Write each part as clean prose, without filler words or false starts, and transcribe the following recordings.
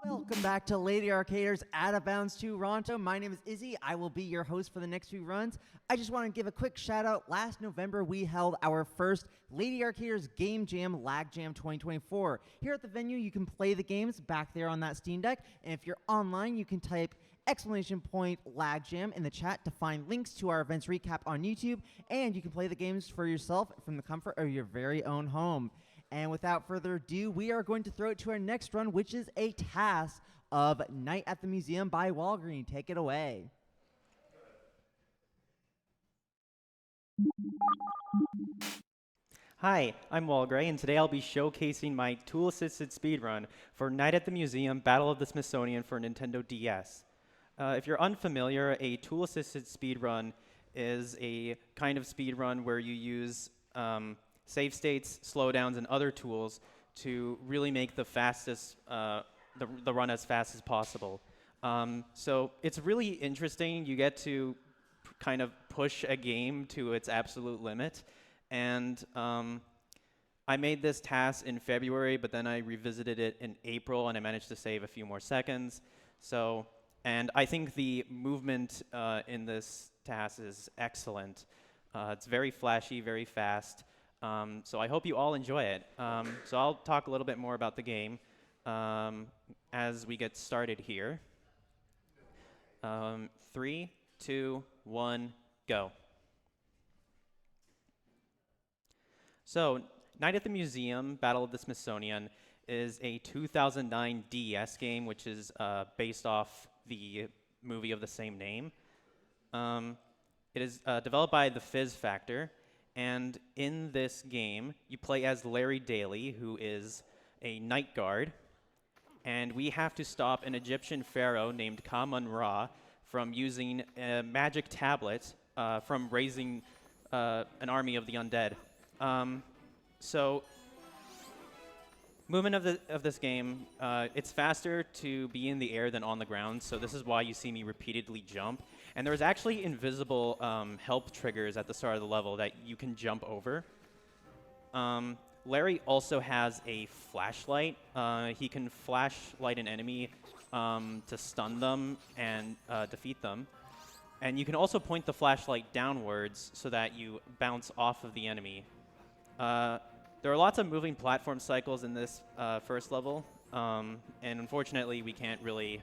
Welcome back to Lady Arcaders Out of Bounds Toronto. My name is Izzy. I will be your host for the next few runs. I just want to give a quick shout out. Last November, we held our first Lady Arcaders Game Jam Lag Jam 2024. Here at the venue, you can play the games back there on that Steam Deck. And if you're online, you can type !Lag Jam in the chat to find links to our events recap on YouTube. And you can play the games for yourself from the comfort of your very own home. And without further ado, we are going to throw it to our next run, which is a TAS of Night at the Museum by Walgrey. Take it away. Hi, I'm Walgrey, and today I'll be showcasing my tool-assisted speedrun for Night at the Museum Battle of the Smithsonian for Nintendo DS. If you're unfamiliar, a tool-assisted speedrun is a kind of speedrun where you use save states, slowdowns, and other tools to really make the fastest, the run as fast as possible. So it's really interesting. You get to kind of push a game to its absolute limit. And I made this task in February, but then I revisited it in April, and I managed to save a few more seconds. So, and I think the movement in this task is excellent. It's very flashy, very fast. So I hope you all enjoy it. So I'll talk a little bit more about the game as we get started here. 3, 2, 1, go. So Night at the Museum, Battle of the Smithsonian, is a 2009 DS game, which is based off the movie of the same name. It is developed by the Fizz Factor, and in this game, you play as Larry Daly, who is a night guard, and we have to stop an Egyptian pharaoh named Ka-Mun-Ra from using a magic tablet from raising an army of the undead. So, movement of this game, it's faster to be in the air than on the ground, so this is why you see me repeatedly jump. And there's actually invisible help triggers at the start of the level that you can jump over. Larry also has a flashlight. He can flashlight an enemy to stun them and defeat them. And you can also point the flashlight downwards so that you bounce off of the enemy. There are lots of moving platform cycles in this first level, and unfortunately we can't really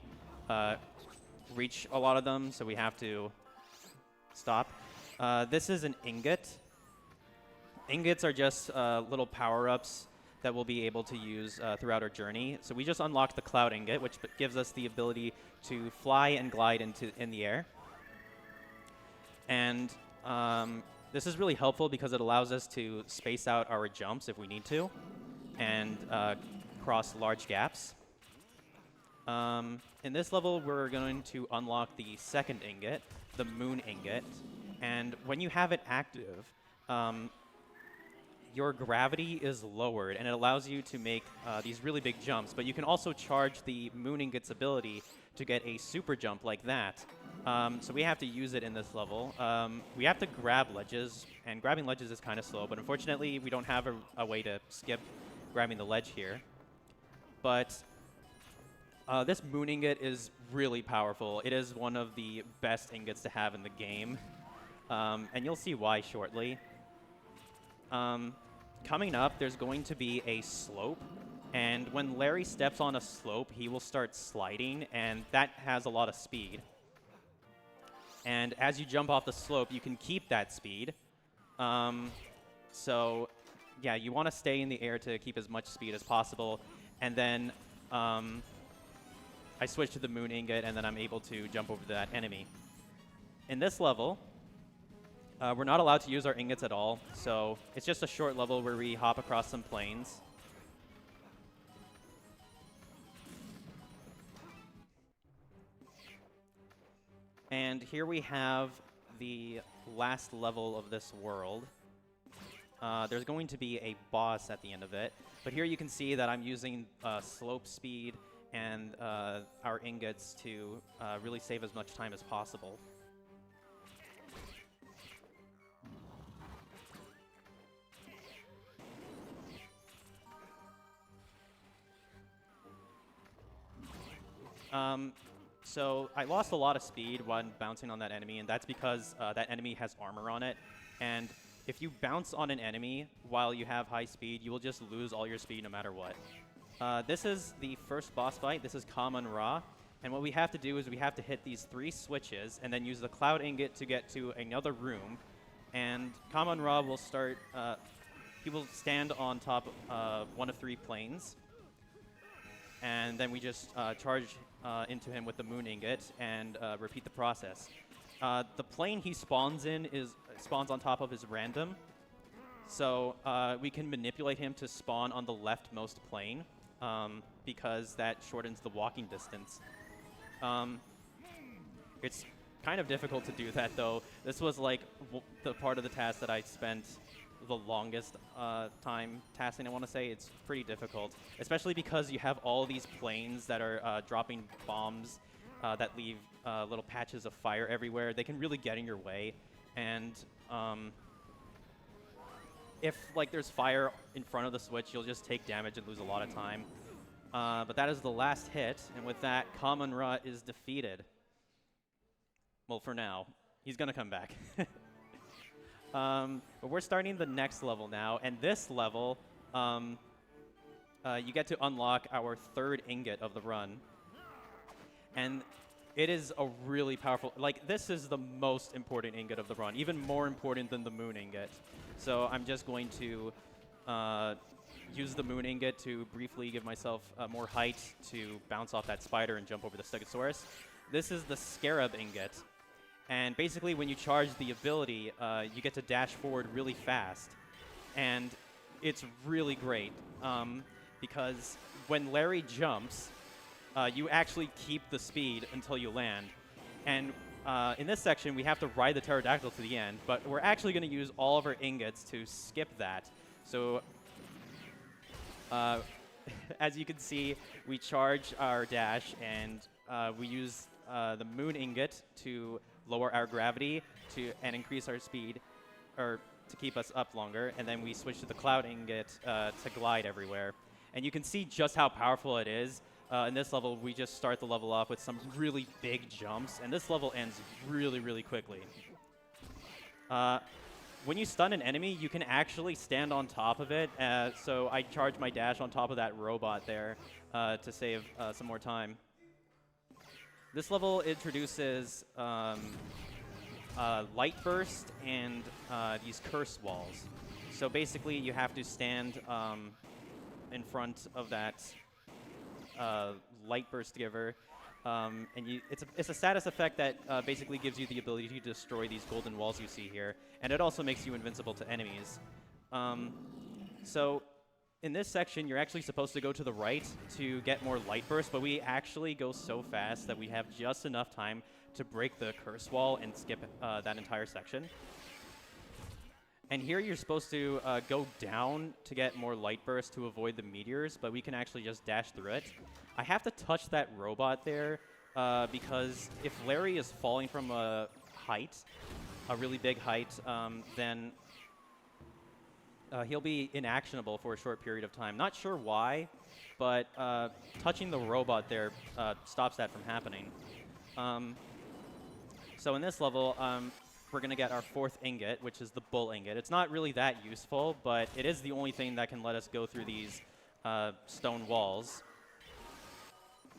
reach a lot of them, so we have to stop. This is an ingot. Ingots are just little power-ups that we'll be able to use throughout our journey. So we just unlocked the Cloud Ingot, which gives us the ability to fly and glide in the air. And this is really helpful because it allows us to space out our jumps if we need to and cross large gaps. In this level, we're going to unlock the second ingot, the Moon Ingot. And when you have it active, your gravity is lowered, and it allows you to make these really big jumps. But you can also charge the Moon Ingot's ability to get a super jump like that. So we have to use it in this level. We have to grab ledges, and grabbing ledges is kind of slow, but unfortunately we don't have a way to skip grabbing the ledge here. But this Moon Ingot is really powerful. It is one of the best ingots to have in the game, and you'll see why shortly. Coming up, there's going to be a slope, and when Larry steps on a slope, he will start sliding, and that has a lot of speed. And as you jump off the slope, you can keep that speed. So, yeah, you want to stay in the air to keep as much speed as possible. And then I switch to the Moon Ingot, and then I'm able to jump over that enemy. In this level, we're not allowed to use our ingots at all. So it's just a short level where we hop across some plains. And here we have the last level of this world. There's going to be a boss at the end of it. But here you can see that I'm using slope speed and our ingots to really save as much time as possible. So I lost a lot of speed when bouncing on that enemy, and that's because that enemy has armor on it. And if you bounce on an enemy while you have high speed, you will just lose all your speed no matter what. This is the first boss fight. This is Kamen Ra. And what we have to do is we have to hit these 3 switches and then use the Cloud Ingot to get to another room. And Kamen Ra will start, he will stand on top of one of 3 planes. And then we just charge into him with the Moon Ingot and repeat the process. The plane he spawns in spawns on top of is random. So we can manipulate him to spawn on the leftmost plane because that shortens the walking distance. It's kind of difficult to do that, though. This was like the part of the task that I spent the longest time tasking, I want to say. It's pretty difficult, especially because you have all these planes that are dropping bombs that leave little patches of fire everywhere. They can really get in your way, and if like there's fire in front of the switch, you'll just take damage and lose a lot of time. But that is the last hit, and with that, Kamen Ra is defeated. Well, for now. He's gonna come back. But we're starting the next level now, and this level, you get to unlock our 3rd ingot of the run. And it is a really powerful, like, this is the most important ingot of the run, even more important than the Moon Ingot. So I'm just going to use the Moon Ingot to briefly give myself more height to bounce off that spider and jump over the Stegosaurus. This is the Scarab Ingot. And basically, when you charge the ability, you get to dash forward really fast. And it's really great, because when Larry jumps, you actually keep the speed until you land. And in this section, we have to ride the pterodactyl to the end, but we're actually going to use all of our ingots to skip that. So as you can see, we charge our dash, and we use the Moon Ingot to lower our gravity and increase our speed, or to keep us up longer, and then we switch to the Cloud Ingot to glide everywhere. And you can see just how powerful it is. In this level, we just start the level off with some really big jumps, and this level ends really, really quickly. When you stun an enemy, you can actually stand on top of it, so I charge my dash on top of that robot there to save some more time. This level introduces light burst and these curse walls. So basically, you have to stand in front of that light burst giver, and it's a status effect that basically gives you the ability to destroy these golden walls you see here, and it also makes you invincible to enemies. So in this section, you're actually supposed to go to the right to get more light burst, but we actually go so fast that we have just enough time to break the curse wall and skip that entire section. And here you're supposed to go down to get more light burst to avoid the meteors, but we can actually just dash through it. I have to touch that robot there because if Larry is falling from a height, a really big height, then he'll be inactionable for a short period of time. Not sure why, but touching the robot there stops that from happening. So in this level, we're going to get our 4th ingot, which is the Bull Ingot. It's not really that useful, but it is the only thing that can let us go through these stone walls.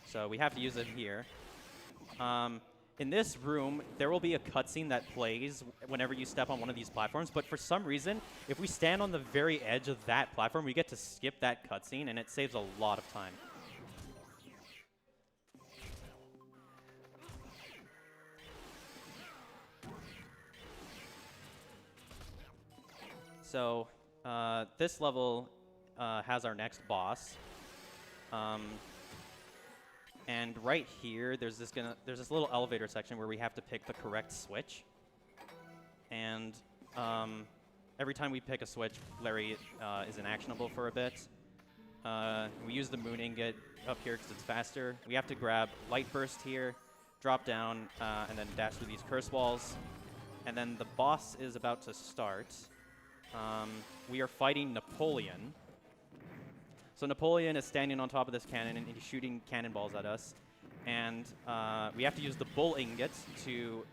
So we have to use it here. In this room, there will be a cutscene that plays whenever you step on one of these platforms, but for some reason, if we stand on the very edge of that platform, we get to skip that cutscene, and it saves a lot of time. So this level has our next boss. And right here, there's this little elevator section where we have to pick the correct switch. And every time we pick a switch, Larry is inactionable for a bit. We use the Moon Ingot up here because it's faster. We have to grab Light Burst here, drop down, and then dash through these curse walls. And then the boss is about to start. We are fighting Napoleon. So Napoleon is standing on top of this cannon, and he's shooting cannonballs at us. and we have to use the bull ingot to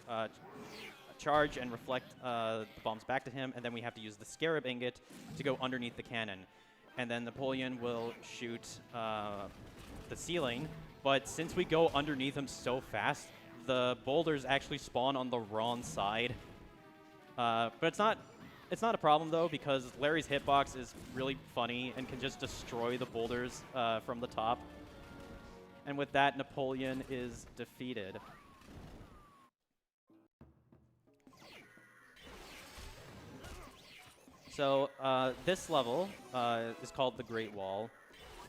charge and reflect the bombs back to him, and then we have to use the scarab ingot to go underneath the cannon. And then Napoleon will shoot the ceiling, but since we go underneath him so fast, the boulders actually spawn on the wrong side. But it's not a problem though, because Larry's hitbox is really funny and can just destroy the boulders from the top. And with that, Napoleon is defeated. So this level is called the Great Wall,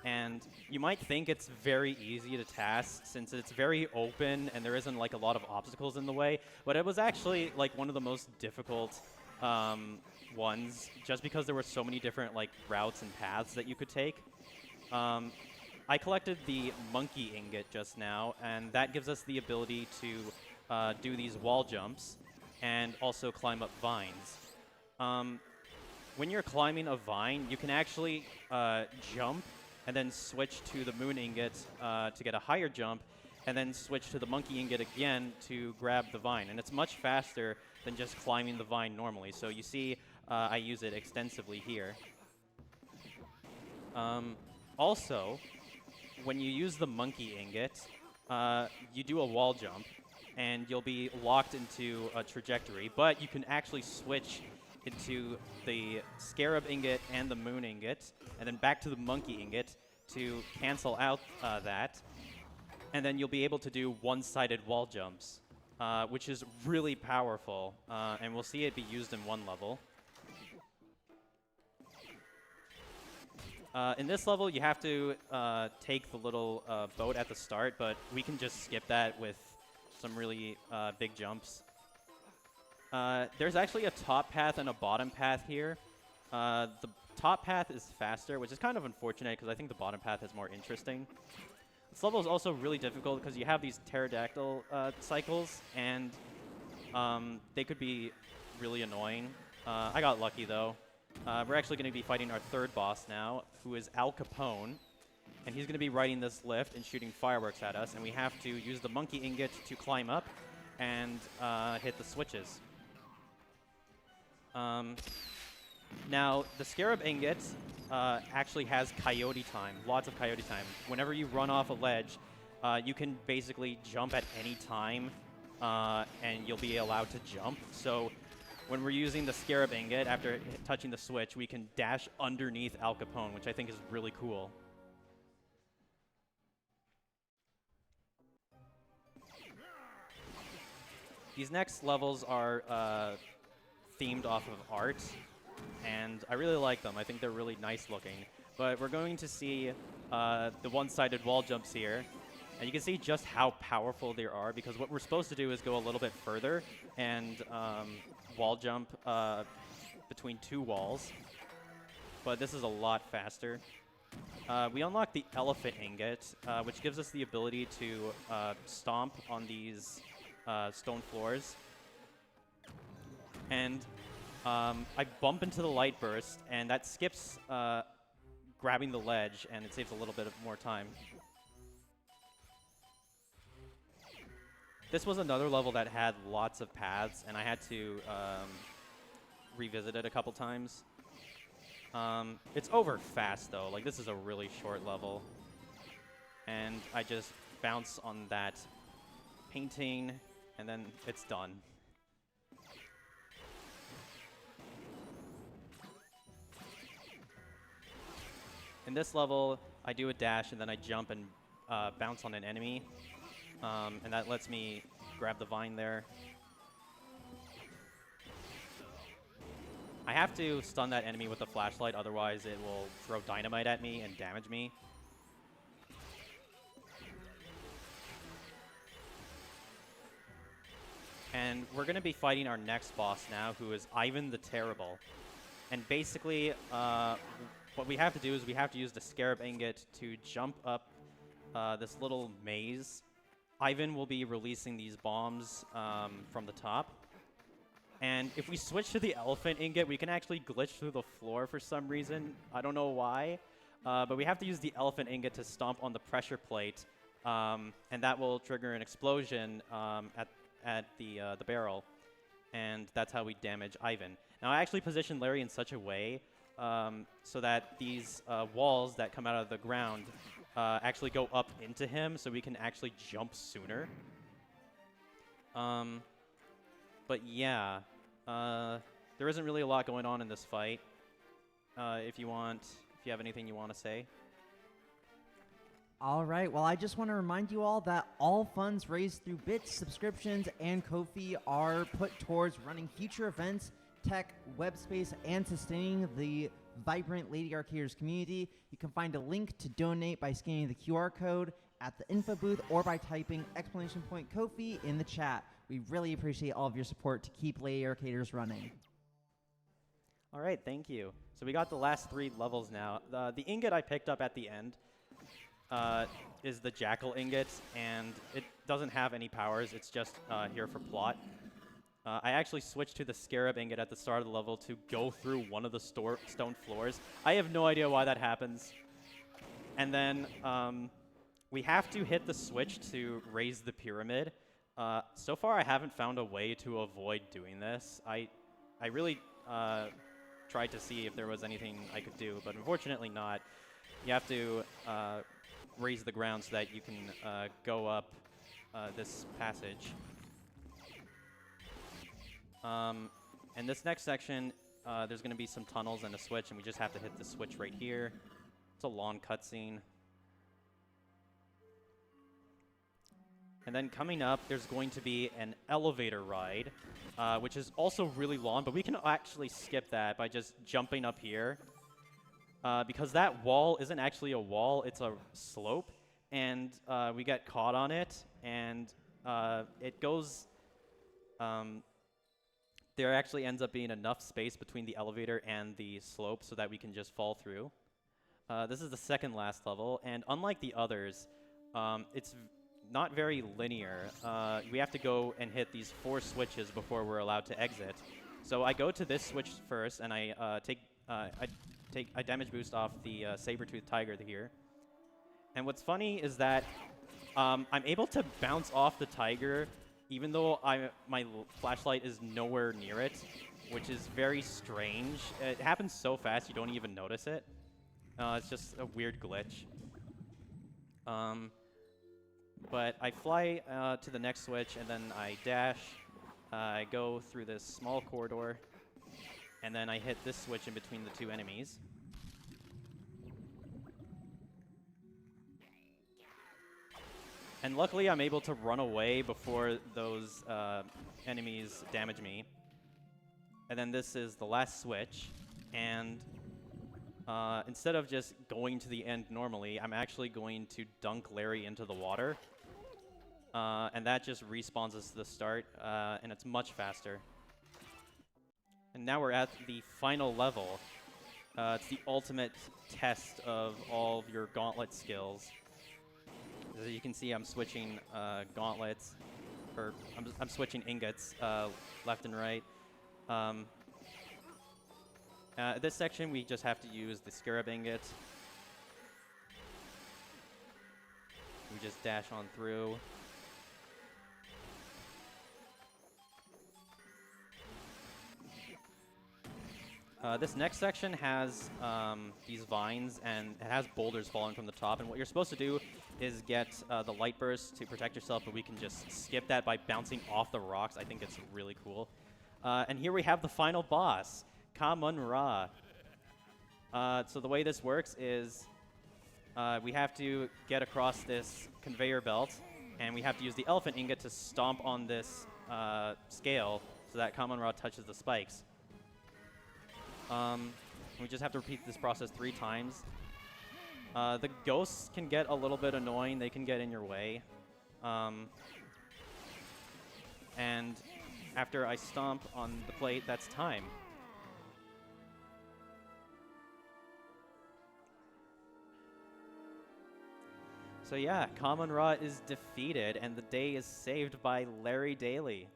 and you might think it's very easy to TAS since it's very open and there isn't like a lot of obstacles in the way, but it was actually like one of the most difficult ones just because there were so many different like routes and paths that you could take. I collected the monkey ingot just now, and that gives us the ability to do these wall jumps and also climb up vines. When you're climbing a vine, you can actually jump and then switch to the moon ingot to get a higher jump, and then switch to the monkey ingot again to grab the vine. And it's much faster than just climbing the vine normally. So you see I use it extensively here. Also, when you use the monkey ingot, you do a wall jump, and you'll be locked into a trajectory, but you can actually switch into the scarab ingot and the moon ingot, and then back to the monkey ingot to cancel out that. And then you'll be able to do one-sided wall jumps, which is really powerful, and we'll see it be used in one level. In this level, you have to take the little boat at the start, but we can just skip that with some really big jumps. There's actually a top path and a bottom path here. The top path is faster, which is kind of unfortunate because I think the bottom path is more interesting. This level is also really difficult because you have these pterodactyl cycles, and they could be really annoying. I got lucky though. We're actually going to be fighting our third boss now, who is Al Capone, and he's going to be riding this lift and shooting fireworks at us, and we have to use the monkey ingot to climb up and hit the switches. Now, the scarab ingot actually has coyote time, lots of coyote time. Whenever you run off a ledge, you can basically jump at any time, and you'll be allowed to jump. So when we're using the scarab ingot, after touching the switch, we can dash underneath Al Capone, which I think is really cool. These next levels are themed off of art, and I really like them. I think they're really nice looking. But we're going to see the one-sided wall jumps here, and you can see just how powerful they are, because what we're supposed to do is go a little bit further and wall jump between two walls, but this is a lot faster. We unlock the elephant ingot, which gives us the ability to stomp on these stone floors. And I bump into the light burst, and that skips grabbing the ledge, and it saves a little bit of more time. This was another level that had lots of paths, and I had to revisit it a couple times. It's over fast, though. Like, this is a really short level. And I just bounce on that painting, and then it's done. In this level, I do a dash, and then I jump and bounce on an enemy. And that lets me grab the vine there. I have to stun that enemy with a flashlight, otherwise it will throw dynamite at me and damage me. And we're going to be fighting our next boss now, who is Ivan the Terrible. And basically, what we have to do is we have to use the scarab ingot to jump up this little maze. Ivan will be releasing these bombs from the top. And if we switch to the elephant ingot, we can actually glitch through the floor for some reason. I don't know why. But we have to use the elephant ingot to stomp on the pressure plate and that will trigger an explosion at the barrel, and that's how we damage Ivan. Now, I actually positioned Larry in such a way so that these walls that come out of the ground actually go up into him, so we can actually jump sooner. But yeah, there isn't really a lot going on in this fight. If you have anything you want to say. All right. Well, I just want to remind you all that all funds raised through bits, subscriptions, and Ko-fi are put towards running future events, tech, web space, and sustaining the vibrant Lady Arcaders community. You can find a link to donate by scanning the QR code at the info booth or by typing !Ko-fi in the chat. We really appreciate all of your support to keep Lady Arcaders running. All right, thank you. So we got the last 3 levels now. The ingot I picked up at the end is the Jackal ingot, and it doesn't have any powers. It's just here for plot. I actually switched to the Scarab ingot at the start of the level to go through one of the stone floors. I have no idea why that happens. And then we have to hit the switch to raise the pyramid. So far, I haven't found a way to avoid doing this. I really tried to see if there was anything I could do, but unfortunately not. You have to raise the ground so that you can go up this passage. In this next section, there's going to be some tunnels and a switch, and we just have to hit the switch right here. It's a long cutscene. And then coming up, there's going to be an elevator ride, which is also really long, but we can actually skip that by just jumping up here. Because that wall isn't actually a wall, it's a slope, and we get caught on it, and it goes... there actually ends up being enough space between the elevator and the slope so that we can just fall through. This is the second last level, and unlike the others, it's not very linear. We have to go and hit these 4 switches before we're allowed to exit. So I go to this switch first, and I take a damage boost off the saber-toothed tiger here. And what's funny is that I'm able to bounce off the tiger even though my flashlight is nowhere near it, which is very strange. It happens so fast you don't even notice it. It's just a weird glitch. But I fly to the next switch, and then I dash. I go through this small corridor, and then I hit this switch in between the 2 enemies. And luckily, I'm able to run away before those enemies damage me. And then this is the last switch. And instead of just going to the end normally, I'm actually going to dunk Larry into the water. And that just respawns us to the start, and it's much faster. And now we're at the final level. It's the ultimate test of all of your gauntlet skills. As you can see, I'm switching gauntlets, or I'm switching ingots left and right. This section, we just have to use the Scarab ingot. We just dash on through. This next section has these vines, and it has boulders falling from the top. And what you're supposed to do is get the light burst to protect yourself, but we can just skip that by bouncing off the rocks. I think it's really cool. And here we have the final boss, Ka-Mun-Ra. So the way this works is we have to get across this conveyor belt, and we have to use the elephant ingot to stomp on this scale so that Ka-Mun-Ra touches the spikes. We just have to repeat this process 3 times. The ghosts can get a little bit annoying. They can get in your way. And after I stomp on the plate, that's time. So yeah, Ka-Mun-Ra is defeated, and the day is saved by Larry Daly.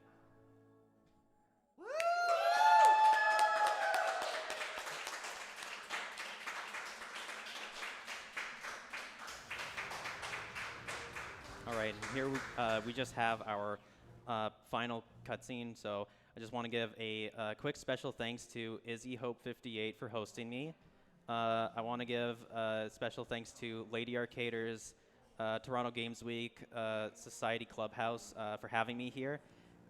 right, and here we just have our final cutscene. So I just want to give a quick special thanks to Izzy Hope 58 for hosting me. I want to give special thanks to Lady Arcaders, Toronto Games Week, Society Clubhouse for having me here,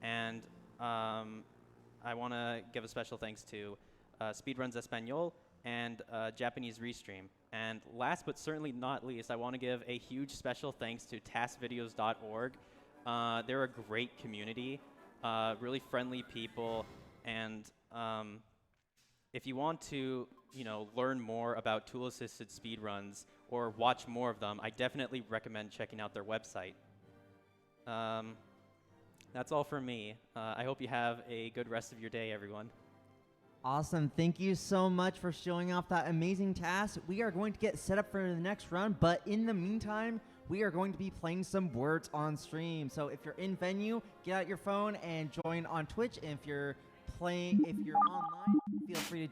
and I want to give a special thanks to Speedruns Espanol and Japanese Restream. And last but certainly not least, I want to give a huge special thanks to tasvideos.org. They're a great community, really friendly people, and if you want to, learn more about tool-assisted speedruns or watch more of them, I definitely recommend checking out their website. That's all for me. I hope you have a good rest of your day, everyone. Awesome. Thank you so much for showing off that amazing task. We are going to get set up for the next run, but in the meantime, we are going to be playing some words on stream. So if you're in venue, get out your phone and join on Twitch. And if you're online, feel free to join